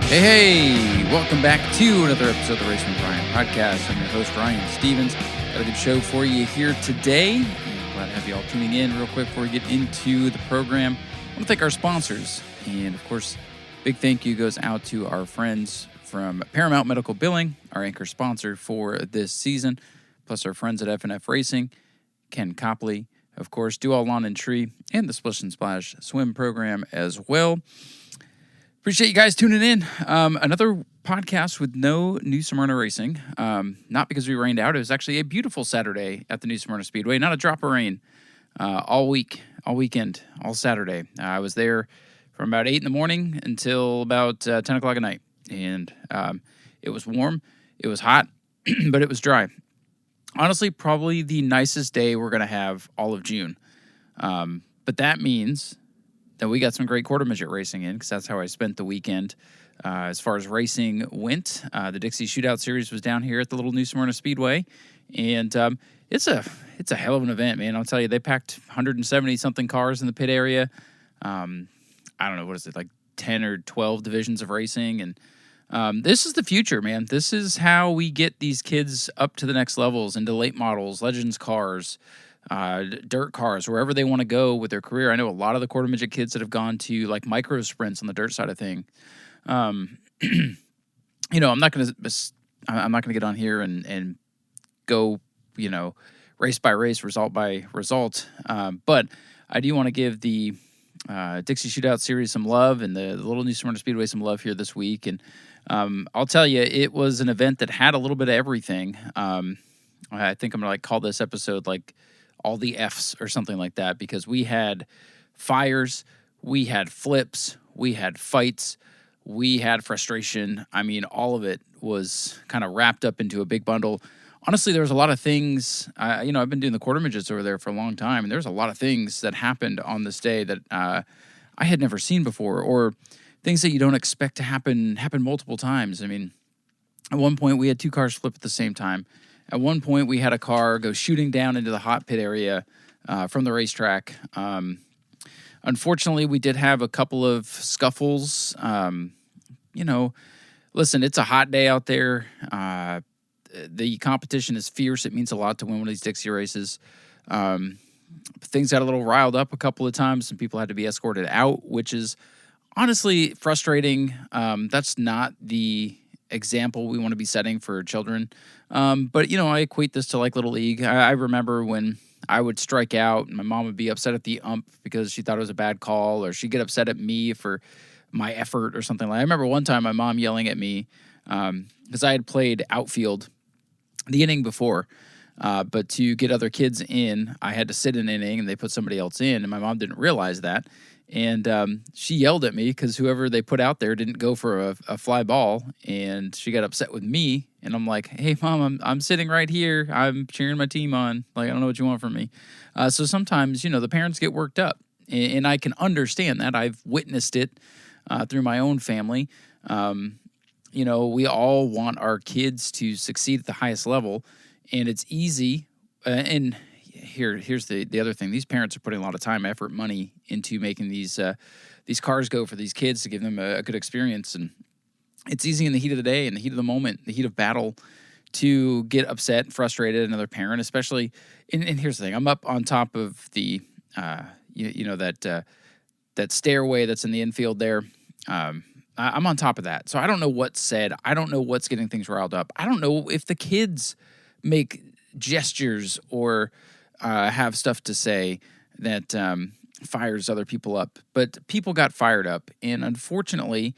Hey, welcome back to another episode of the Racing with Ryan podcast. I'm your host, Ryan Stevens. Got a good show for you here today. I'm glad to have you all tuning in real quick before we get into the program. I want to thank our sponsors. And, of course, big thank you goes out to our friends from Paramount Medical Billing, our anchor sponsor for this season, plus our friends at F&F Racing, Ken Copley, of course, Do All Lawn and Tree, and the Splish and Splash swim program as well. Appreciate you guys tuning in. Another podcast with no New Smyrna racing. Not because we rained out. It was actually a beautiful Saturday at the New Smyrna Speedway. Not a drop of rain all weekend, all Saturday. I was there from about 8 in the morning until about 10 o'clock at night. And it was warm. It was hot, but it was dry. Honestly, probably the nicest day we're going to have all of June. But that means that we got some great quarter midget racing in, because that's how I spent the weekend. As far as racing went, the Dixie Shootout Series was down here at the Little New Smyrna Speedway, and it's a hell of an event, man. I'll tell you, they packed 170-something cars in the pit area. I don't know, what is it, like 10 or 12 divisions of racing, and this is the future, man. This is how we get these kids up to the next levels, into late models, Legends cars, dirt cars, wherever they want to go with their career. I know a lot of the quarter midget kids that have gone to like micro sprints on the dirt side of thing. You know, I'm not gonna get on here and go, you know, race by race, result by result. But I do want to give the Dixie Shootout Series some love, and the Little New Smyrna Speedway some love here this week. And I'll tell you, it was an event that had a little bit of everything. I think I'm gonna call this episode like all the F's or something like that, because we had fires, we had flips, we had fights, we had frustration. I mean, all of it was kind of wrapped up into a big bundle. Honestly, there was a lot of things, I've been doing the quarter midgets over there for a long time, and there's a lot of things that happened on this day that I had never seen before, or things that you don't expect to happen multiple times. I mean, at one point we had 2 cars flip at the same time. At one point, we had a car go shooting down into the hot pit area from the racetrack. Unfortunately, we did have a couple of scuffles. Listen, it's a hot day out there. The competition is fierce. It means a lot to win one of these Dixie races. Things got a little riled up a couple of times. Some people had to be escorted out, which is honestly frustrating. That's not the example we want to be setting for children. But, I equate this to like Little League. I remember when I would strike out, and my mom would be upset at the ump because she thought it was a bad call, or she'd get upset at me for my effort or something like that. I remember one time my mom yelling at me because I had played outfield the inning before. But to get other kids in, I had to sit an inning, and they put somebody else in, and my mom didn't realize that. And she yelled at me because whoever they put out there didn't go for a fly ball, and she got upset with me. And I'm like, "Hey, Mom, I'm sitting right here. I'm cheering my team on. Like, I don't know what you want from me." So sometimes, the parents get worked up, and I can understand that. I've witnessed it through my own family. We all want our kids to succeed at the highest level, and it's easy. And here's the other thing. These parents are putting a lot of time, effort, money into making these cars go for these kids to give them a good experience. And it's easy in the heat of the day, in the heat of the moment, the heat of battle, to get upset and frustrated at another parent, especially. And here's the thing. I'm up on top of the, that stairway that's in the infield there. I'm on top of that. So I don't know what's said. I don't know what's getting things riled up. I don't know if the kids make gestures or have stuff to say that fires other people up. But people got fired up. And unfortunately,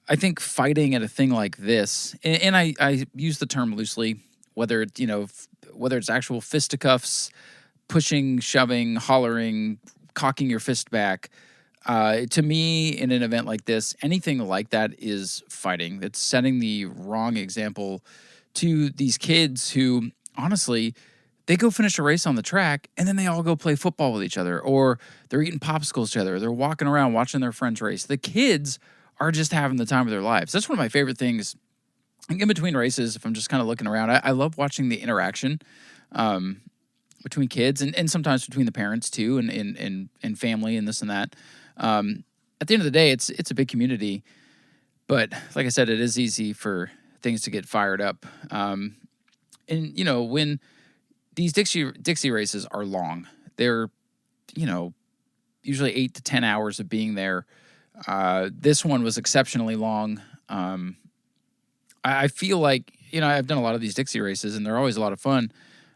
I think fighting at a thing like this, and I use the term loosely, whether it's actual fisticuffs, pushing, shoving, hollering, cocking your fist back, to me, in an event like this, anything like that is fighting. It's setting the wrong example to these kids who, honestly, they go finish a race on the track, and then they all go play football with each other, or they're eating popsicles together, or they're walking around watching their friends race. The kids are just having the time of their lives. That's one of my favorite things. In between races, if I'm just kind of looking around, I love watching the interaction between kids and sometimes between the parents too, and family and this and that. At the end of the day, it's a big community. But like I said, it is easy for things to get fired up. And, when these Dixie races are long, they're, usually 8 to 10 hours of being there. This one was exceptionally long. I feel like, I've done a lot of these Dixie races, and they're always a lot of fun.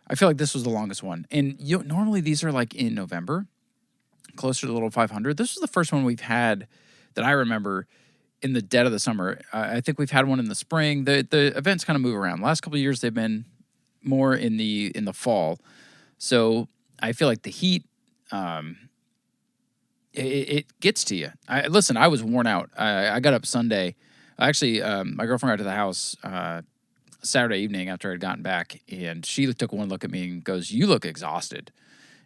I feel like this was the longest one. And normally these are like in November, closer to the Little 500. This was the first one we've had that I remember in the dead of the summer. I think we've had one in the spring. The events kind of move around. The last couple of years, they've been more in the fall. So I feel like the heat, it gets to you. I was worn out. I got up Sunday. Actually, my girlfriend got to the house Saturday evening after I'd gotten back, and she took one look at me and goes, "You look exhausted."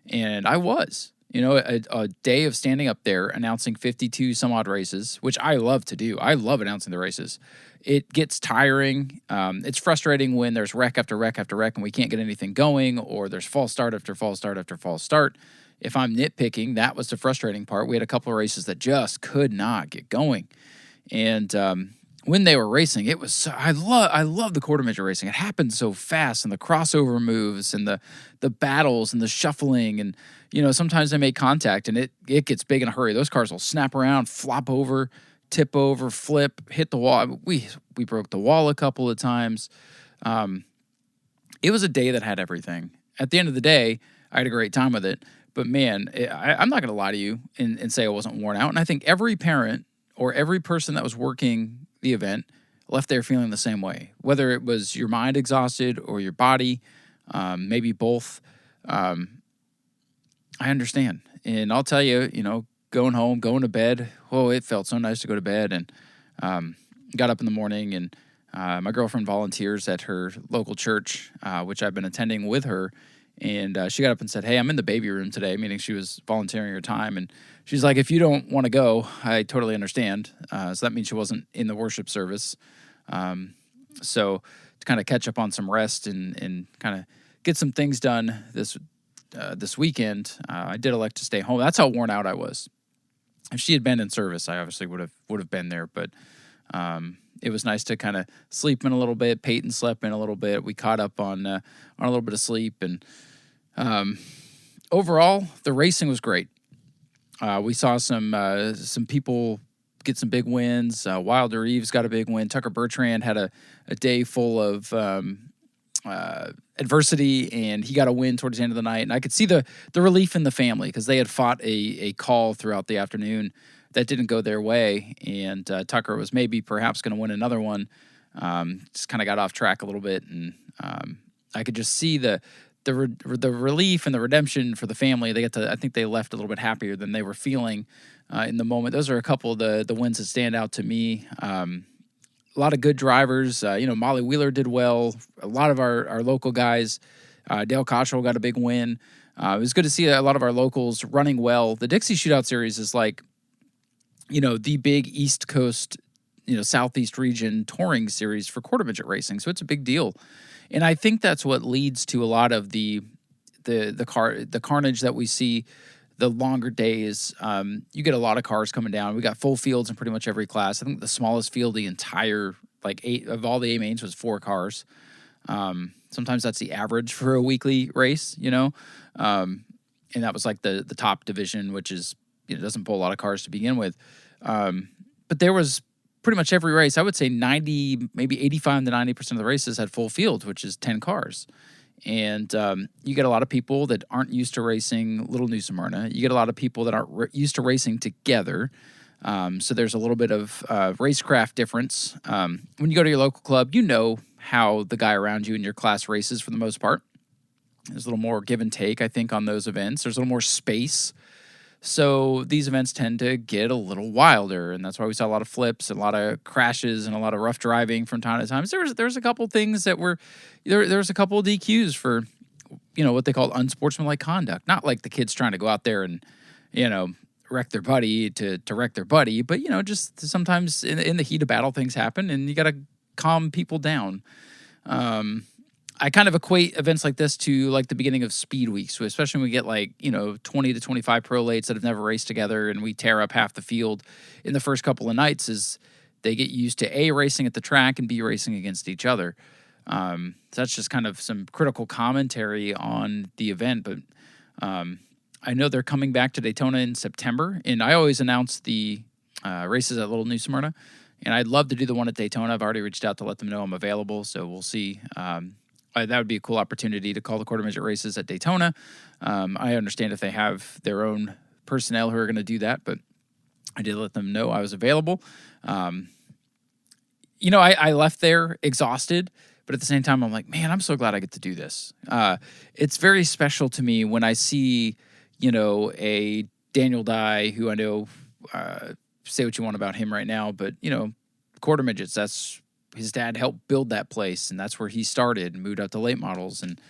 And I was. A day of standing up there announcing 52 some odd races, which I love to do. I love announcing the races. It gets tiring. It's frustrating when there's wreck after wreck after wreck and we can't get anything going, or there's false start after false start after false start. If I'm nitpicking, that was the frustrating part. We had a couple of races that just could not get going. And when they were racing, it was I love the quarter midget racing. It happened so fast, and the crossover moves and the battles and the shuffling, and sometimes they make contact and it gets big in a hurry. Those cars will snap around, flop over, tip over, flip, hit the wall. We broke the wall a couple of times. It was a day that had everything. At the end of the day, I had a great time with it. But man, I'm not going to lie to you and say I wasn't worn out. And I think every parent or every person that was working the event left there feeling the same way, whether it was your mind exhausted or your body, maybe both. I understand. And I'll tell you, going home, going to bed, it felt so nice to go to bed, and got up in the morning, and my girlfriend volunteers at her local church, which I've been attending with her. And she got up and said, "Hey, I'm in the baby room today," meaning she was volunteering her time. And she's like, "If you don't want to go, I totally understand." So that means she wasn't in the worship service. So to kind of catch up on some rest and kind of get some things done this weekend, I did elect to stay home. That's how worn out I was. If she had been in service, I obviously would have been there. But it was nice to kind of sleep in a little bit. Peyton slept in a little bit. We caught up on a little bit of sleep, and overall, the racing was great. We saw some people get some big wins. Wilder Eves got a big win. Tucker Bertrand had a day full of adversity, and he got a win towards the end of the night. And I could see the relief in the family because they had fought a call throughout the afternoon that didn't go their way, and Tucker was perhaps going to win another one. Just kind of got off track a little bit, and I could just see the relief and the redemption for the family. I think they left a little bit happier than they were feeling in the moment. Those are a couple of the wins that stand out to me. A lot of good drivers. Molly Wheeler did well. A lot of our local guys. Dale Cottrell got a big win. It was good to see a lot of our locals running well. The Dixie Shootout Series is like, the big East Coast, Southeast region touring series for quarter midget racing. So it's a big deal. And I think that's what leads to a lot of the carnage that we see, the longer days. You get a lot of cars coming down. We got full fields in pretty much every class. I think the smallest field, the entire, 8 of all the A-mains was 4 cars. Sometimes that's the average for a weekly race, and that was like the top division, which is, doesn't pull a lot of cars to begin with. But there was pretty much every race, I would say 90, maybe 85 to 90% of the races had full field, which is 10 cars. And you get a lot of people that aren't used to racing Little New Smyrna. You get a lot of people that aren't used to racing together. So there's a little bit of racecraft difference. When you go to your local club, how the guy around you in your class races for the most part. There's a little more give and take, I think, on those events. There's a little more space. So these events tend to get a little wilder, and that's why we saw a lot of flips, and a lot of crashes, and a lot of rough driving from time to time. So there's a couple things that were there's a couple of DQs for what they call unsportsmanlike conduct. Not like the kids trying to go out there and wreck their buddy to wreck their buddy, but just sometimes in the heat of battle things happen, and you got to calm people down. I kind of equate events like this to like the beginning of speed weeks, so especially when we get 20 to 25 pro lates that have never raced together, and we tear up half the field in the first couple of nights. Is they get used to A, racing at the track, and B, racing against each other. So that's just kind of some critical commentary on the event. But I know they're coming back to Daytona in September, and I always announce the races at Little New Smyrna, and I'd love to do the one at Daytona. I've already reached out to let them know I'm available, so we'll see. That would be a cool opportunity to call the quarter midget races at Daytona. I understand if they have their own personnel who are going to do that, but I did let them know I was available. I left there exhausted, but at the same time, I'm like, man, I'm so glad I get to do this. It's very special to me when I see, a Daniel Dye, who I know, say what you want about him right now, but, quarter midgets, that's his dad helped build that place, and that's where he started and moved out to late models and,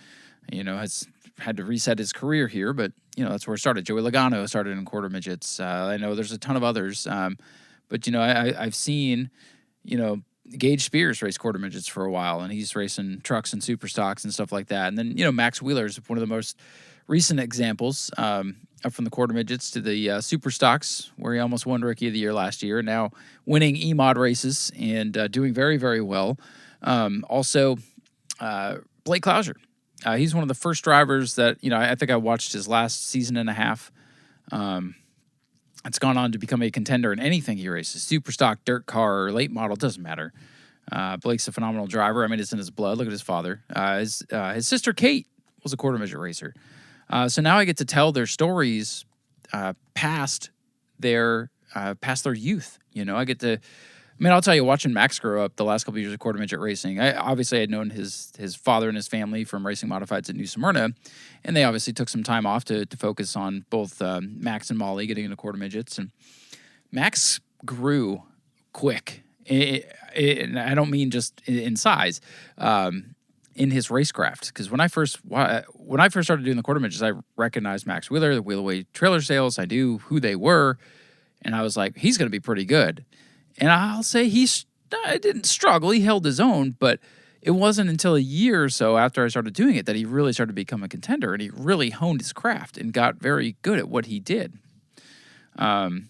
has had to reset his career here, but, that's where it started. Joey Logano started in quarter midgets. I know there's a ton of others, but, I've seen, Gage Spears race quarter midgets for a while, and he's racing trucks and super stocks and stuff like that. And then, Max Wheeler is one of the most recent examples, up from the quarter midgets to the super stocks, where he almost won Rookie of the Year last year, now winning E-Mod races and doing very, very well. Also, Blake Clauser. He's one of the first drivers that, I think I watched his last season and a half. It's gone on to become a contender in anything he races, super stock, dirt car, or late model, doesn't matter. Blake's a phenomenal driver. I mean, it's in his blood. Look at his father. His sister, Kate, was a quarter midget racer. So now I get to tell their stories past their youth. I get to. I'll tell you, watching Max grow up the last couple of years of quarter midget racing, I obviously had known his father and his family from racing modifieds at New Smyrna, and they obviously took some time off to focus on both Max and Molly getting into quarter midgets. And Max grew quick. And I don't mean just in size. In his racecraft, because when I first started doing the quarter midgets, I recognized Max Wheeler, the Wheelaway trailer sales. I knew who they were, and I was like, he's going to be pretty good. And I'll say he didn't struggle; he held his own. But it wasn't until a year or so after I started doing it that he really started to become a contender, and he really honed his craft and got very good at what he did. The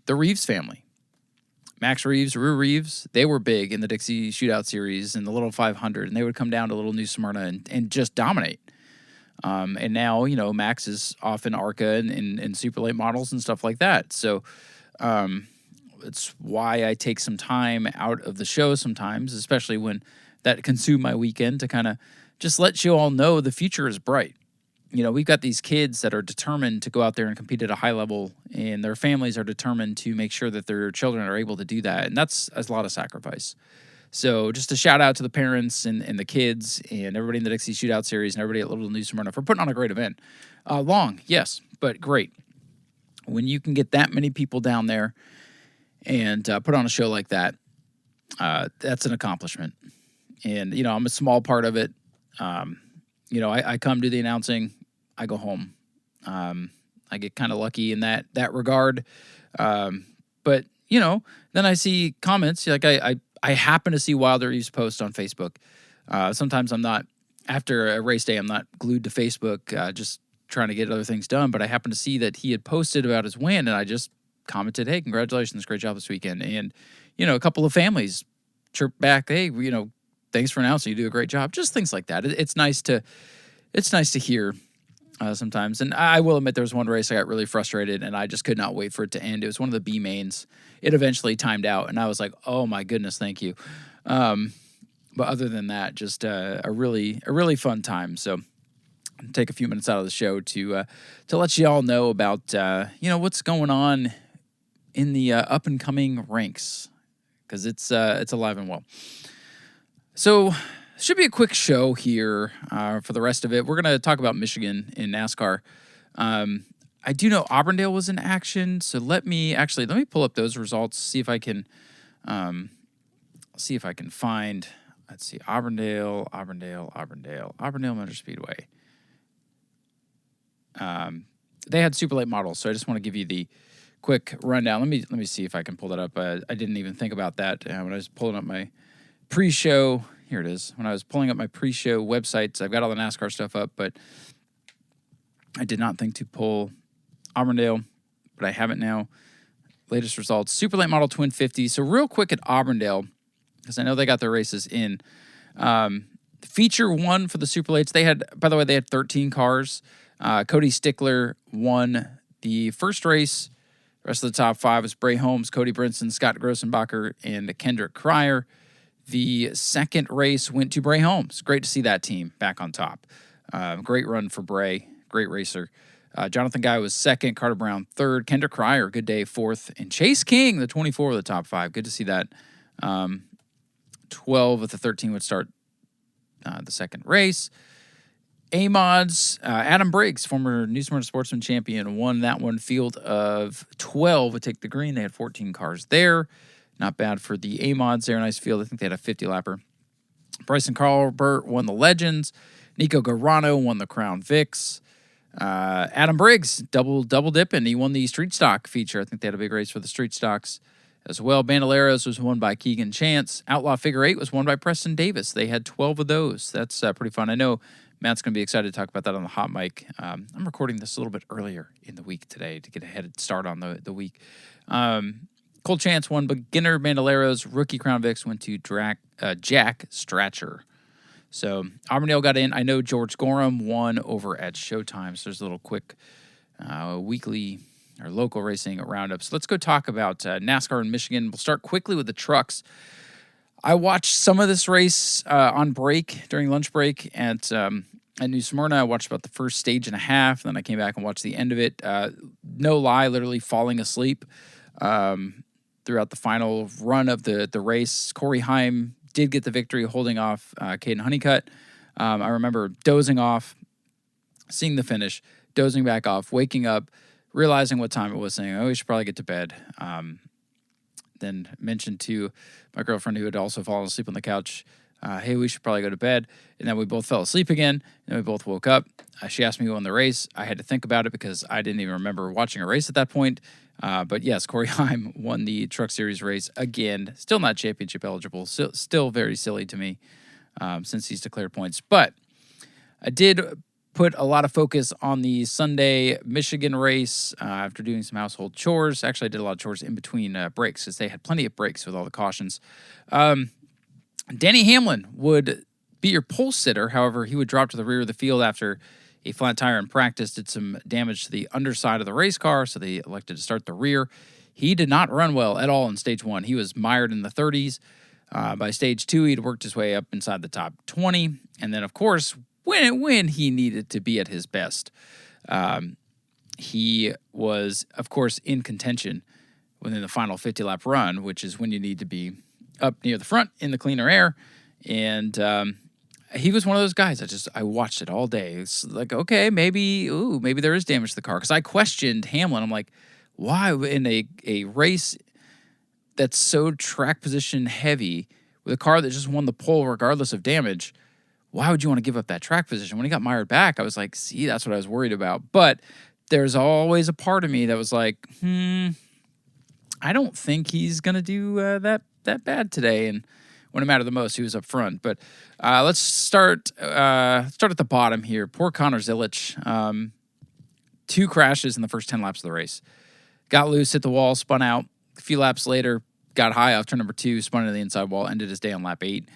Reeves family. Max Reeves, Rue Reeves, they were big in the Dixie Shootout Series and the Little 500, and they would come down to Little New Smyrna and just dominate. And now, Max is off in ARCA and super late models and stuff like that. So it's why I take some time out of the show sometimes, especially when that consume my weekend, to kind of just let you all know the future is bright. We've got these kids that are determined to go out there and compete at a high level, and their families are determined to make sure that their children are able to do that. And that's a lot of sacrifice. So just a shout out to the parents and the kids and everybody in the Dixie Shootout Series and everybody at Little New Smyrna for putting on a great event. Long, yes, but great. When you can get that many people down there and put on a show like that, that's an accomplishment. And, I'm a small part of it. I come do the announcing, I go home. I get kind of lucky in that regard. But, then I see comments, like I happen to see Wilder Reeves post on Facebook. Sometimes I'm not, after a race day, I'm not glued to Facebook, just trying to get other things done. But I happen to see that he had posted about his win, and I just commented, hey, congratulations, great job this weekend. And, a couple of families chirped back, hey, thanks for announcing, you do a great job. Just things like that. It's nice to hear sometimes. And I will admit there was one race I got really frustrated, and I just could not wait for it to end. It was one of the B mains. It eventually timed out, and I was like, oh my goodness, thank you. But other than that, just a really fun time. So I'll take a few minutes out of the show to let you all know about what's going on in the up and coming ranks, because it's alive and well. So should be a quick show here for the rest of it. We're going to talk about Michigan in NASCAR. I do know Auburndale was in action, so let me pull up those results, see if I can find, let's see, Auburndale Motor Speedway. They had super late models, so I just want to give you the quick rundown. Let me see if I can pull that up. I didn't even think about that when I was pulling up my pre-show. Here it is. When I was pulling up my pre-show websites, I've got all the NASCAR stuff up, but I did not think to pull Auburndale, but I have it now. latest results. Super late model twin 50. So real quick at Auburndale, because I know they got their races in. Feature 1 for the super lates. They had, by the way, they had 13 cars. Cody Stickler won the first race. The rest of the top 5 was Bray Holmes, Cody Brinson, Scott Grossenbacher, and Kendrick Cryer. The second race went to Bray Holmes. Great to see that team back on top. Great run for Bray. Great racer. Jonathan Guy was second. Carter Brown third. Kendrick Cryer, good day, fourth. And Chase King, the 24 of the top 5. Good to see that. 12 of the 13 would start the second race. A-Mods, Adam Briggs, former New Smyrna Sportsman champion, won that one. Field of 12 would take the green. They had 14 cars there. Not bad for the A-Mods there. Nice field. I think they had a 50-lapper. Bryson Carlbert won the Legends. Nico Garano won the Crown Vics. Adam Briggs, double dipping. He won the Street Stock feature. I think they had a big race for the Street Stocks as well. Bandoleros was won by Keegan Chance. Outlaw Figure 8 was won by Preston Davis. They had 12 of those. That's pretty fun. I know Matt's going to be excited to talk about that on the hot mic. I'm recording this a little bit earlier in the week today to get a head start on the week. Cole Chance won Beginner Bandoleros. Rookie Crown Vics went to Jack Stratcher. So Auburndale got in. I know George Gorham won over at Showtime. So there's a little quick weekly or local racing roundup. So let's go talk about NASCAR in Michigan. We'll start quickly with the trucks. I watched some of this race on break, during lunch break at New Smyrna. I watched about the first stage and a half. Then I came back and watched the end of it. No lie, literally falling asleep throughout the final run of the race. Corey Heim did get the victory, holding off Caden Honeycutt. I remember dozing off, seeing the finish, dozing back off, waking up, realizing what time it was, saying, oh, we should probably get to bed. Then mentioned to my girlfriend, who had also fallen asleep on the couch, hey, we should probably go to bed. And then we both fell asleep again, and we both woke up. She asked me who won the race. I had to think about it because I didn't even remember watching a race at that point. But yes, Corey Heim won the Truck Series race again. Still not championship eligible. Still very silly to me since he's declared points. But I did put a lot of focus on the Sunday Michigan race after doing some household chores. Actually, I did a lot of chores in between breaks because they had plenty of breaks with all the cautions. Danny Hamlin would be your pole sitter. However, he would drop to the rear of the field after a flat tire in practice did some damage to the underside of the race car, so they elected to start the rear. He did not run well at all in stage 1. He was mired in the 30s. By stage 2, he'd worked his way up inside the top 20. And then, of course, when he needed to be at his best, he was, of course, in contention within the final 50-lap run, which is when you need to be up near the front in the cleaner air. And he was one of those guys. I watched it all day. It's like, okay, maybe there is damage to the car. Because I questioned Hamlin. I'm like, why in a race that's so track position heavy with a car that just won the pole regardless of damage, why would you want to give up that track position? When he got mired back, I was like, see, that's what I was worried about. But there's always a part of me that was like, I don't think he's going to do that bad today. And when it mattered the most, he was up front. But let's start at the bottom here. Poor Connor Zilic. 2 crashes in the first 10 laps of the race. Got loose, hit the wall, spun out. A few laps later, got high off turn number 2, spun into the inside wall, ended his day on lap 8.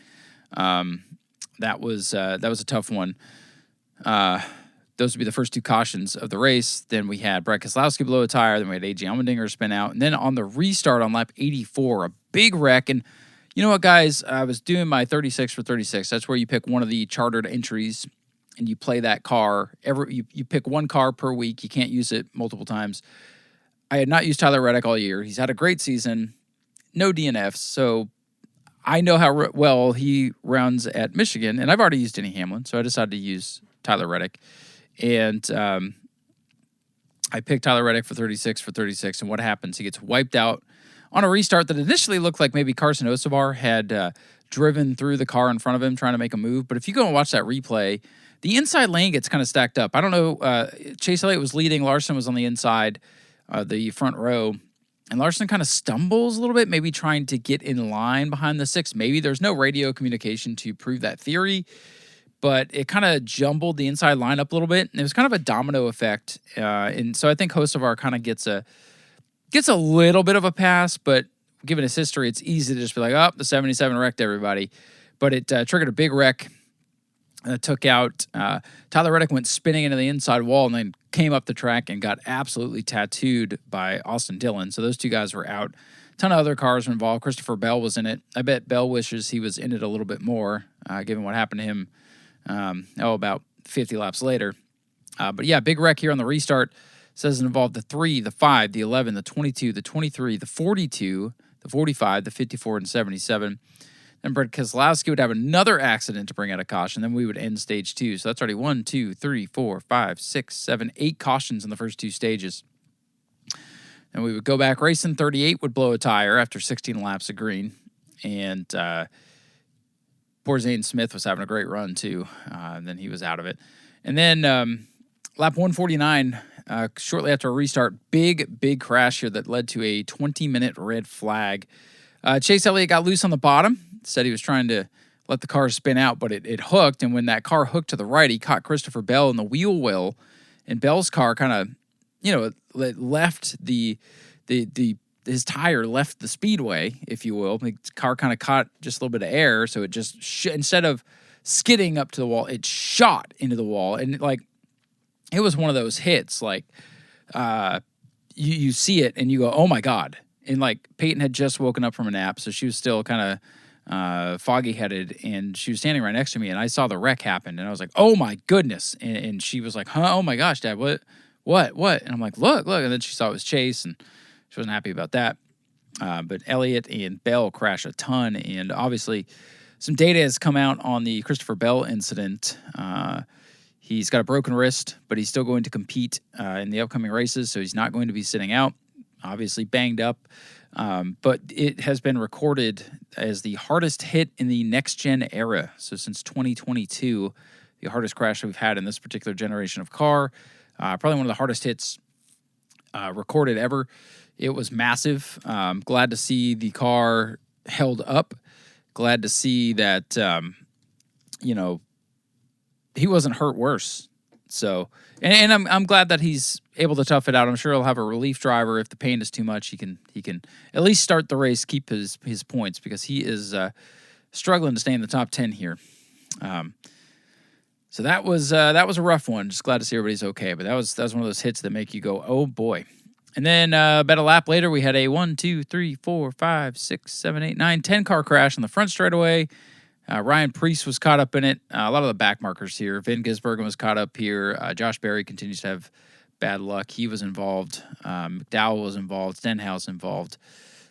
That was a tough one. Those would be the first 2 cautions of the race. Then we had Brad Keselowski blow a tire. Then we had A.J. Allmendinger spin out. And then on the restart on lap 84, a big wreck. And you know what, guys? I was doing my 36 for 36. That's where you pick one of the chartered entries and you play that car. You pick one car per week. You can't use it multiple times. I had not used Tyler Reddick all year. He's had a great season. No DNFs. So I know how well he runs at Michigan. And I've already used Denny Hamlin. So I decided to use Tyler Reddick. And I picked Tyler Reddick for 36 for 36. And what happens? He gets wiped out on a restart that initially looked like maybe Carson Osabar had driven through the car in front of him trying to make a move. But if you go and watch that replay, the inside lane gets kind of stacked up. I don't know. Chase Elliott was leading. Larson was on the inside, the front row. And Larson kind of stumbles a little bit, maybe trying to get in line behind the 6. Maybe there's no radio communication to prove that theory. But it kind of jumbled the inside line up a little bit. And it was kind of a domino effect. And so I think Hocevar kind of gets a Gets a little bit of a pass, but given his history, it's easy to just be like, oh, the 77 wrecked everybody. But it triggered a big wreck. Took out Tyler Reddick, went spinning into the inside wall and then came up the track and got absolutely tattooed by Austin Dillon. So those two guys were out. A ton of other cars were involved. Christopher Bell was in it. I bet Bell wishes he was in it a little bit more, given what happened to him about 50 laps later. But yeah, big wreck here on the restart. Says it involved the 3, the 5, the 11, the 22, the 23, the 42, the 45, the 54, and 77. Then Brett Keselowski would have another accident to bring out a caution. Then we would end stage 2. So that's already 1, 2, 3, 4, 5, 6, 7, 8 cautions in the first 2 stages. And we would go back racing. 38 would blow a tire after 16 laps of green. And poor Zane Smith was having a great run too. And then he was out of it. And then lap 149, shortly after a restart, big crash here that led to a 20-minute red flag. Chase Elliott got loose on the bottom. Said he was trying to let the car spin out, but it hooked. And when that car hooked to the right, he caught Christopher Bell in the wheel well. And Bell's car kind of, it left his tire left the speedway, if you will. The car kind of caught just a little bit of air, so it just instead of skidding up to the wall, it shot into the wall. And it was one of those hits, you see it and you go, oh my God. And Peyton had just woken up from a nap, so she was still kind of foggy-headed, and she was standing right next to me, and I saw the wreck happen, and I was like, oh my goodness. And she was like, huh, oh my gosh, Dad, what? And I'm like, look. And then she saw it was Chase, and she wasn't happy about that. But Elliott and Bell crashed a ton, and obviously some data has come out on the Christopher Bell incident. He's got a broken wrist, but he's still going to compete in the upcoming races, so he's not going to be sitting out. Obviously banged up, but it has been recorded as the hardest hit in the next-gen era. So since 2022, the hardest crash we've had in this particular generation of car. Probably one of the hardest hits recorded ever. It was massive. Glad to see the car held up. Glad to see that, he wasn't hurt worse. So, and I'm glad that he's able to tough it out. I'm sure he'll have a relief driver if the pain is too much. He can at least start the race, keep his points, because he is struggling to stay in the top 10 here. So that was a rough one. Just glad to see everybody's okay. But that was one of those hits that make you go, oh boy. And then about a lap later, we had a 1, 2, 3, 4, 5, 6, 7, 8, 9, 10 car crash on the front straightaway. Ryan Preece was caught up in it. A lot of the back markers here. Vin Gisbergen was caught up here. Josh Berry continues to have bad luck. He was involved. McDowell was involved. Stenhouse involved.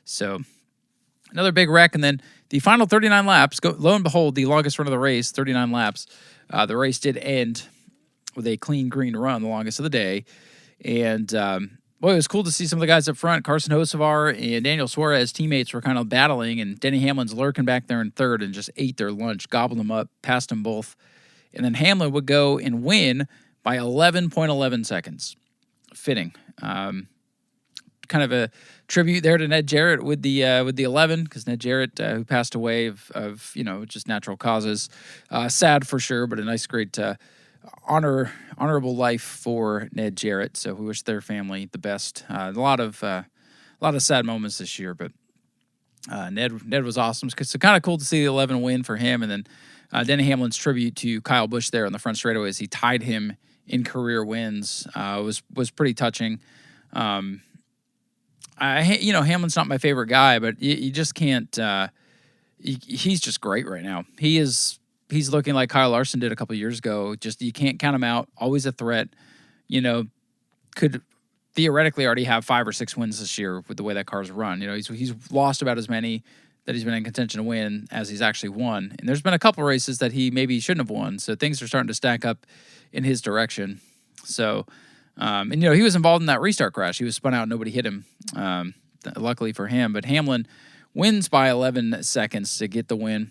So another big wreck. And then the final 39 laps, lo and behold, the longest run of the race, 39 laps. The race did end with a clean green run, the longest of the day. And boy, it was cool to see some of the guys up front. Carson Hocevar and Daniel Suarez, teammates, were kind of battling, and Denny Hamlin's lurking back there in third and just ate their lunch, gobbled them up, passed them both. And then Hamlin would go and win by 11.11 seconds. Fitting. Kind of a tribute there to Ned Jarrett with the 11, because Ned Jarrett, who passed away of just natural causes. Sad for sure, but a nice, great honorable life for Ned Jarrett. So we wish their family the best. A lot of sad moments this year, but Ned was awesome. So kind of cool to see the 11 win for him, and then Denny Hamlin's tribute to Kyle Busch there on the front straightaway as he tied him in career wins was pretty touching. Hamlin's not my favorite guy, but you just can't. He's just great right now. He's looking like Kyle Larson did a couple of years ago. Just, you can't count him out. Always a threat. Could theoretically already have 5 or 6 wins this year with the way that car's run. He's lost about as many that he's been in contention to win as he's actually won. And there's been a couple races that he maybe shouldn't have won. So things are starting to stack up in his direction. So, he was involved in that restart crash. He was spun out and nobody hit him, luckily for him. But Hamlin wins by 11 seconds to get the win.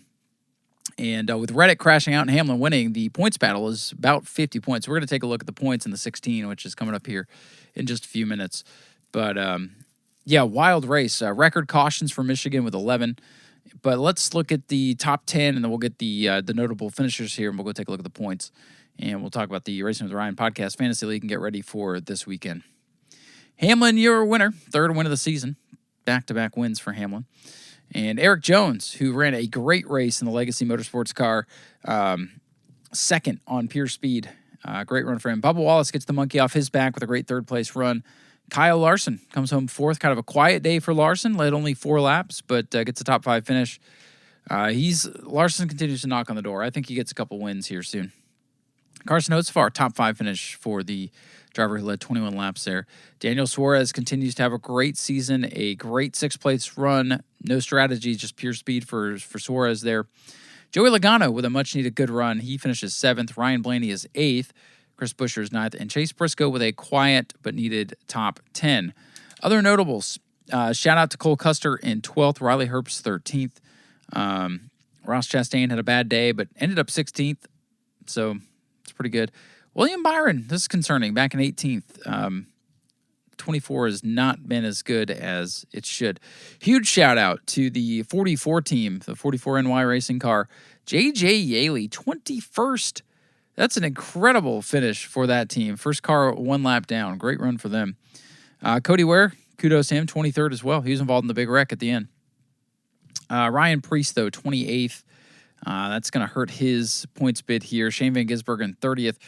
And with Reddick crashing out and Hamlin winning, the points battle is about 50 points. We're going to take a look at the points in the 16, which is coming up here in just a few minutes. But, wild race. Record cautions for Michigan with 11. But let's look at the top 10, and then we'll get the notable finishers here, and we'll go take a look at the points. And we'll talk about the Racing with Ryan podcast fantasy league and get ready for this weekend. Hamlin, your winner, third win of the season. Back-to-back wins for Hamlin. And Eric Jones, who ran a great race in the Legacy Motorsports car, second on pure speed. Great run for him. Bubba Wallace gets the monkey off his back with a great third-place run. Kyle Larson comes home fourth. Kind of a quiet day for Larson. Led only 4 laps, but gets a top 5 finish. Larson continues to knock on the door. I think he gets a couple wins here soon. Carson Hocevar, top 5 finish for the driver who led 21 laps there. Daniel Suarez continues to have a great season, a great 6th-place run. No strategy, just pure speed for Suarez there. Joey Logano with a much-needed good run. He finishes 7th. Ryan Blaney is 8th. Chris Buescher is 9th. And Chase Briscoe with a quiet but needed top 10. Other notables, shout out to Cole Custer in 12th. Riley Herbst 13th. Ross Chastain had a bad day, but ended up 16th. So it's pretty good. William Byron, this is concerning, back in 18th. 24 has not been as good as it should. Huge shout out to the 44 team, the 44 NY racing car. J.J. Yaley, 21st. That's an incredible finish for that team. First car 1 lap down. Great run for them. Cody Ware, kudos to him, 23rd as well. He was involved in the big wreck at the end. Ryan Preece, though, 28th. That's going to hurt his points bid here. Shane Van Gisbergen, 30th.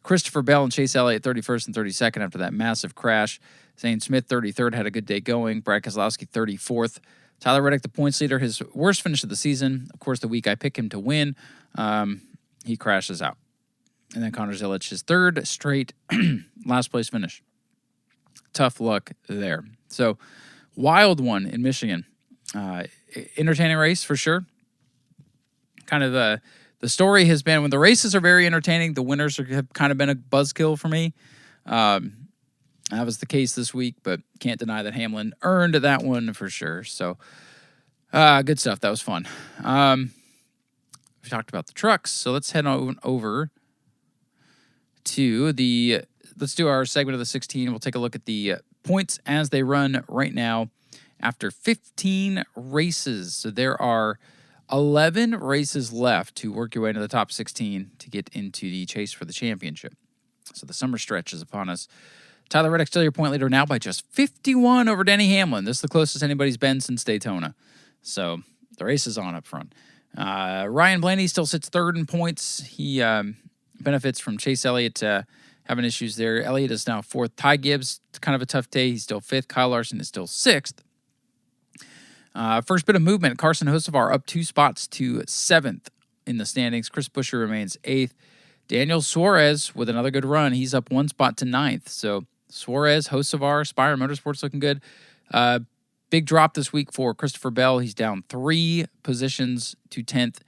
Christopher Bell and Chase Elliott, 31st and 32nd after that massive crash. Zane Smith, 33rd, had a good day going. Brad Keselowski, 34th. Tyler Reddick, the points leader, his worst finish of the season. Of course, the week I pick him to win, he crashes out. And then Connor Zilic, his 3rd straight last place finish. Tough luck there. So, wild one in Michigan. Entertaining race for sure. Kind of the story has been when the races are very entertaining, the winners have kind of been a buzzkill for me. That was the case this week, but can't deny that Hamlin earned that one for sure. So, good stuff. That was fun. We talked about the trucks, so let's head on over to let's do our segment of the 16. We'll take a look at the points as they run right now after 15 races. So there are 11 races left to work your way into the top 16 to get into the chase for the championship. So the summer stretch is upon us. Tyler Reddick still your point leader now by just 51 over Denny Hamlin. This is the closest anybody's been since Daytona. So the race is on up front. Ryan Blaney still sits 3rd in points. He benefits from Chase Elliott having issues there. Elliott is now 4th. Ty Gibbs, kind of a tough day. He's still 5th. Kyle Larson is still 6th. First bit of movement, Carson Hocevar up 2 spots to 7th in the standings. Chris Buescher remains 8th. Daniel Suarez with another good run. He's up 1 spot to 9th. So Suarez, Hocevar, Spire Motorsports looking good. Big drop this week for Christopher Bell. He's down 3 positions to 10th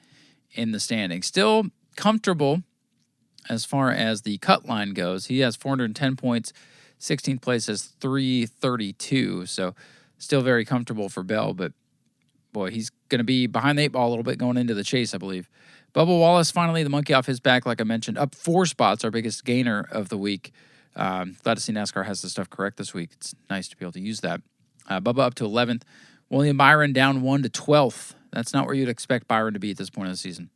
in the standings. Still comfortable as far as the cut line goes. He has 410 points. 16th place has 332. So still very comfortable for Bell, but boy, he's going to be behind the 8 ball a little bit going into the chase, I believe. Bubba Wallace, finally, the monkey off his back, like I mentioned, up 4 spots, our biggest gainer of the week. Glad to see NASCAR has the stuff correct this week. It's nice to be able to use that. Bubba up to 11th. William Byron down 1 to 12th. That's not where you'd expect Byron to be at this point of the season.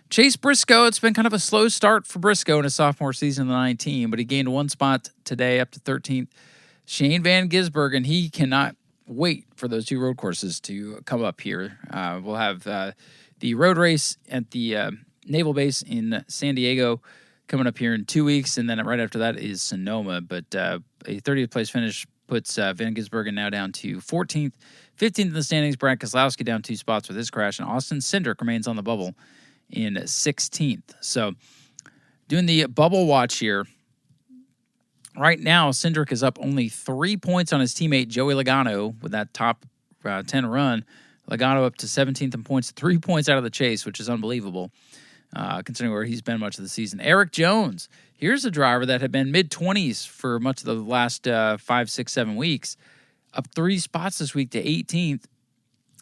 Chase Briscoe, it's been kind of a slow start for Briscoe in his sophomore season in the 19, but he gained 1 spot today up to 13th. Shane Van Gisbergen, he cannot wait for those 2 road courses to come up here. We'll have the road race at the Naval Base in San Diego coming up here in 2 weeks, and then right after that is Sonoma. But a 30th place finish puts Van Gisbergen now down to 14th. 15th in the standings, Brad Keselowski down 2 spots with his crash, and Austin Cindric remains on the bubble in 16th. So doing the bubble watch here. Right now, Cindric is up only 3 points on his teammate Joey Logano with that top 10 run. Logano up to 17th in points, 3 points out of the chase, which is unbelievable considering where he's been much of the season. Eric Jones, here's a driver that had been mid-20s for much of the last 5, 6, 7 weeks. Up 3 spots this week to 18th,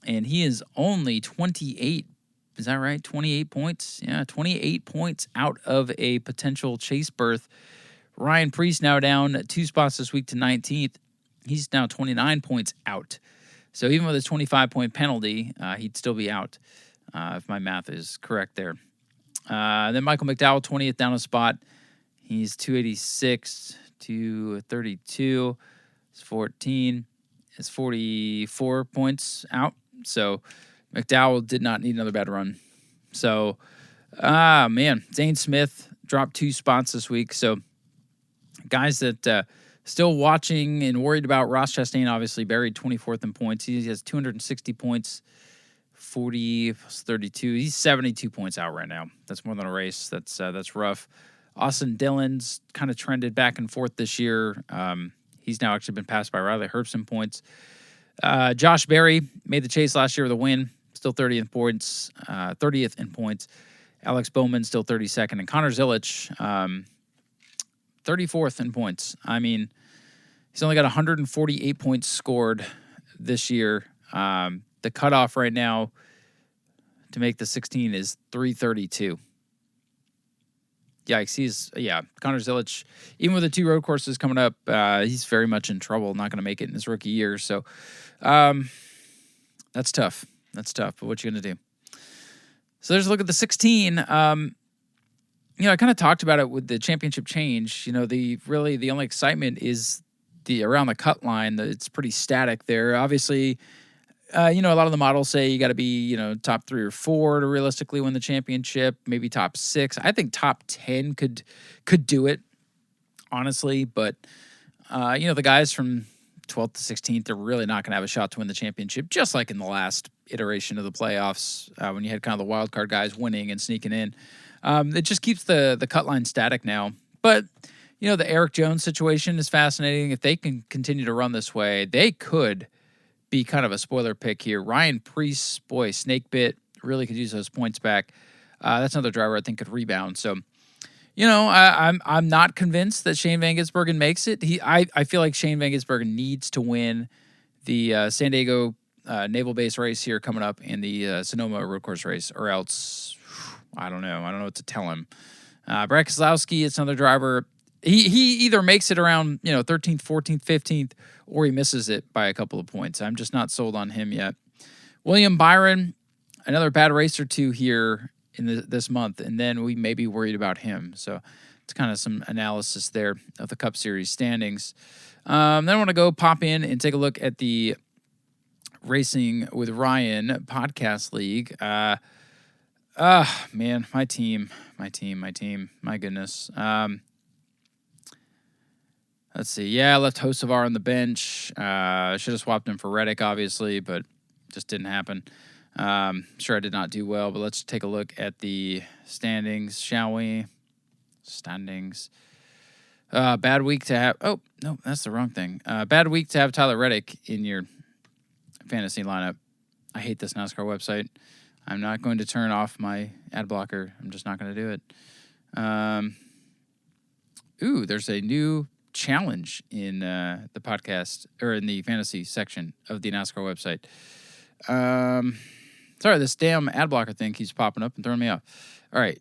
and he is only 28. Is that right? 28 points? Yeah, 28 points out of a potential chase berth. Ryan Preece now down 2 spots this week to 19th. He's now 29 points out. So even with his 25-point penalty, he'd still be out, if my math is correct there. Then Michael McDowell, 20th down a spot. He's 286. 232. It's 14. It's 44 points out. So McDowell did not need another bad run. So, man, Zane Smith dropped 2 spots this week. So guys that still watching and worried about, Ross Chastain obviously buried 24th in points. He has 260 points, 40 plus 32. He's 72 points out right now. That's more than a race. That's rough. Austin Dillon's kind of trended back and forth this year. He's now actually been passed by Riley Herbst in points. Josh Berry made the chase last year with a win, still 30th in points. 30th in points. Alex Bowman still 32nd, and Connor Zilic 34th in points. I mean, he's only got 148 points scored this year. The cutoff right now to make the 16 is 332. Yikes. Connor Zilic, even with the 2 road courses coming up, he's very much in trouble, not going to make it in his rookie year. So that's tough. But what you going to do? So there's a look at the 16. I kind of talked about it with the championship change. The only excitement is around the cut line. It's pretty static there. Obviously, a lot of the models say you got to be, top 3 or 4 to realistically win the championship, maybe top 6. I think top 10 could do it, honestly. But, the guys from 12th to 16th, they're really not going to have a shot to win the championship, just like in the last iteration of the playoffs when you had kind of the wild card guys winning and sneaking in. It just keeps the cut line static now. But, the Eric Jones situation is fascinating. If they can continue to run this way, they could be kind of a spoiler pick here. Ryan Preece, boy, snake bit, really could use those points back. That's another driver I think could rebound. So, I'm not convinced that Shane Van Gisbergen makes it. I feel like Shane Van Gisbergen needs to win the San Diego Naval Base race here coming up and the Sonoma road course race, or else I don't know what to tell him. Brad Keselowski, it's another driver. He either makes it around 13th, 14th, 15th, or he misses it by a couple of points. I'm just not sold on him yet. William Byron, another bad race or 2 here in this month, and then we may be worried about him. So it's kind of some analysis there of the Cup Series standings. Then I want to go pop in and take a look at the Racing with Ryan podcast league. Man, my team, my goodness. Let's see. Yeah, I left Hocevar on the bench. Should have swapped him for Reddick, obviously, but just didn't happen. Sure, I did not do well, but let's take a look at the standings, shall we? Standings. Bad week to have... Oh, no, that's the wrong thing. Bad week to have Tyler Reddick in your fantasy lineup. I hate this NASCAR website. I'm not going to turn off my ad blocker. I'm just not going to do it. There's a new challenge in the podcast, or in the fantasy section of the NASCAR website. Sorry, this damn ad blocker thing keeps popping up and throwing me off. All right,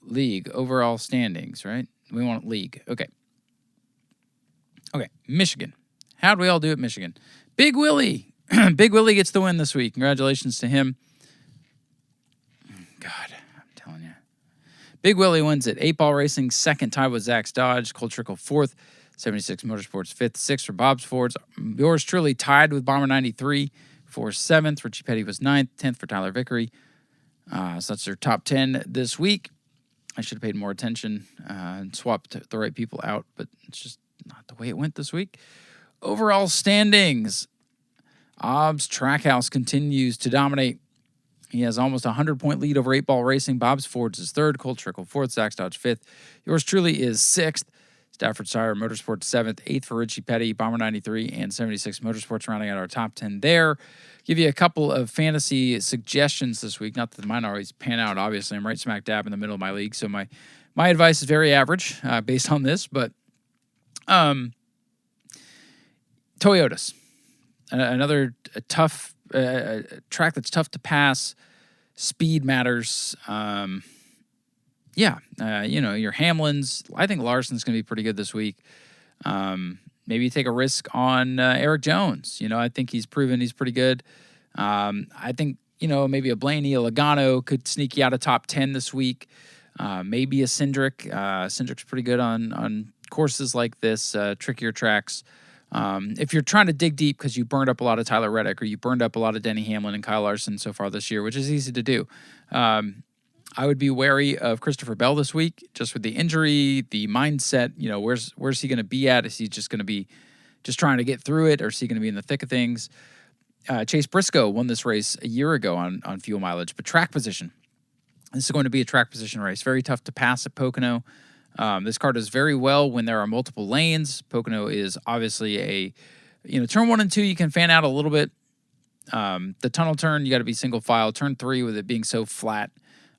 league overall standings, right? We want league. Okay, Michigan. How'd we all do at Michigan? Big Willie. Big Willie gets the win this week. Congratulations to him. God, I'm telling you. Big Willie wins it. 8 Ball Racing, second, tied with Zach's Dodge. Cole Trickle, fourth. 76 Motorsports, fifth. Sixth for Bob's Fords. Yours truly tied with Bomber 93 for seventh. Richie Petty was ninth. 10th for Tyler Vickery. So that's their top 10 this week. I should have paid more attention and swapped the right people out, but it's just not the way it went this week. Overall standings. Obbs Trackhouse continues to dominate. He has almost a 100-point lead over 8 Ball Racing. Bob's Fords is third. Cole Trickle fourth. Zach's Dodge fifth. Yours truly is sixth. Stafford Sire Motorsports seventh. Eighth for Richie Petty. Bomber 93 and 76 Motorsports rounding out our top 10 there. Give you a couple of fantasy suggestions this week. Not that mine always pan out, obviously. I'm right smack dab in the middle of my league, so my advice is very average based on this. But Toyotas. Another tough track that's tough to pass. Speed matters. Your Hamlins. I think Larson's going to be pretty good this week. Maybe take a risk on Eric Jones. I think he's proven he's pretty good. I think, maybe a Blaney, a Logano could sneak you out of top 10 this week. Maybe a Cindric. Cindric's pretty good on courses like this, trickier tracks. If you're trying to dig deep because you burned up a lot of Tyler Reddick or you burned up a lot of Denny Hamlin and Kyle Larson so far this year, which is easy to do, I would be wary of Christopher Bell this week, just with the injury, the mindset. Where's he going to be at? Is he just going to be just trying to get through it, or is he going to be in the thick of things? Chase Briscoe won this race a year ago on fuel mileage, but track position. This is going to be a track position race. Very tough to pass at Pocono. This car does very well when there are multiple lanes. Pocono is obviously turn 1 and 2, you can fan out a little bit. The tunnel turn, you got to be single file. Turn 3, with it being so flat,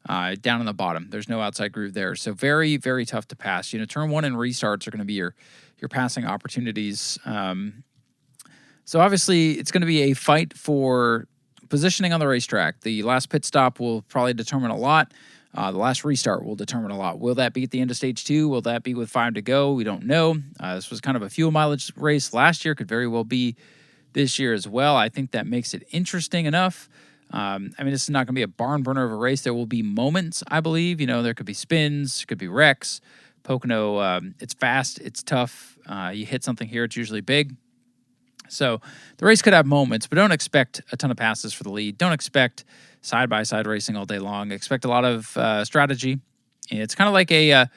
down on the bottom, there's no outside groove there. So very, very tough to pass. Turn 1 and restarts are going to be your passing opportunities. So obviously it's going to be a fight for positioning on the racetrack. The last pit stop will probably determine a lot. The last restart will determine a lot. Will that be at the end of stage 2? Will that be with 5 to go? We don't know. This was kind of a fuel mileage race last year. Could very well be this year as well. I think that makes it interesting enough. This is not going to be a barn burner of a race. There will be moments, I believe. There could be spins, could be wrecks. Pocono, it's fast, it's tough. You hit something here, it's usually big. So the race could have moments, but don't expect a ton of passes for the lead. Don't expect side-by-side racing all day long. Expect a lot of strategy. It's kind of like a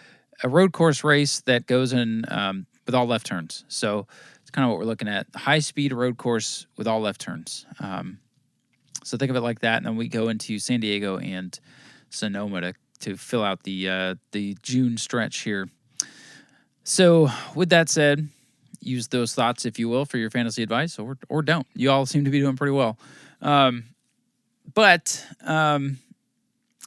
road course race that goes in with all left turns. So it's kind of what we're looking at. High-speed road course with all left turns. So think of it like that, and then we go into San Diego and Sonoma to fill out the June stretch here. So with that said, use those thoughts, if you will, for your fantasy advice, or don't. You all seem to be doing pretty well. But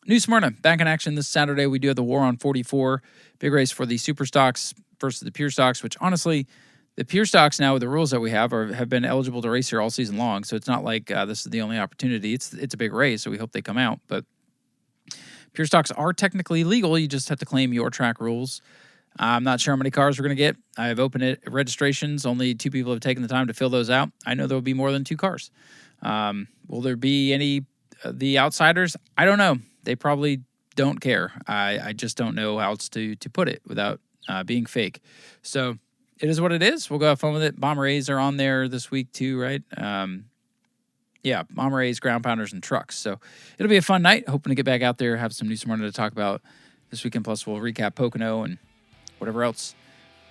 New Smyrna, back in action this Saturday. We do have the War on 44. Big race for the Super Stocks versus the Pure Stocks, which honestly, the Pure Stocks now, with the rules that we have been eligible to race here all season long. So it's not like this is the only opportunity. It's a big race, so we hope they come out. But Pure Stocks are technically legal. You just have to claim your track rules. I'm not sure how many cars we're going to get. I have opened registrations. Only 2 people have taken the time to fill those out. I know there will be more than 2 cars. Will there be any the outsiders? I don't know. They probably don't care. I just don't know how else to put it without being fake. So it is what it is. We'll go have fun with it. Bomber A's are on there this week too, right? Bomber A's, ground pounders, and trucks. So it'll be a fun night. Hoping to get back out there, have some New Smyrna to talk about this weekend. Plus, we'll recap Pocono and whatever else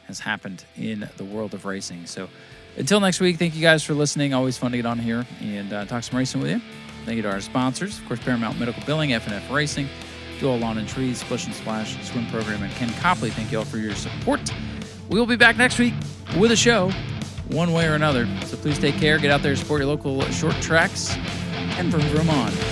has happened in the world of racing. So until next week, thank you guys for listening. Always fun to get on here and talk some racing with you. Thank you to our sponsors, of course, Paramount Medical Billing, F&F Racing, Dual Lawn and Trees, Splish and Splash, Swim Program, and Ken Copley. Thank you all for your support. We will be back next week with a show, one way or another. So please take care. Get out there, support your local short tracks, and vroom vroom on.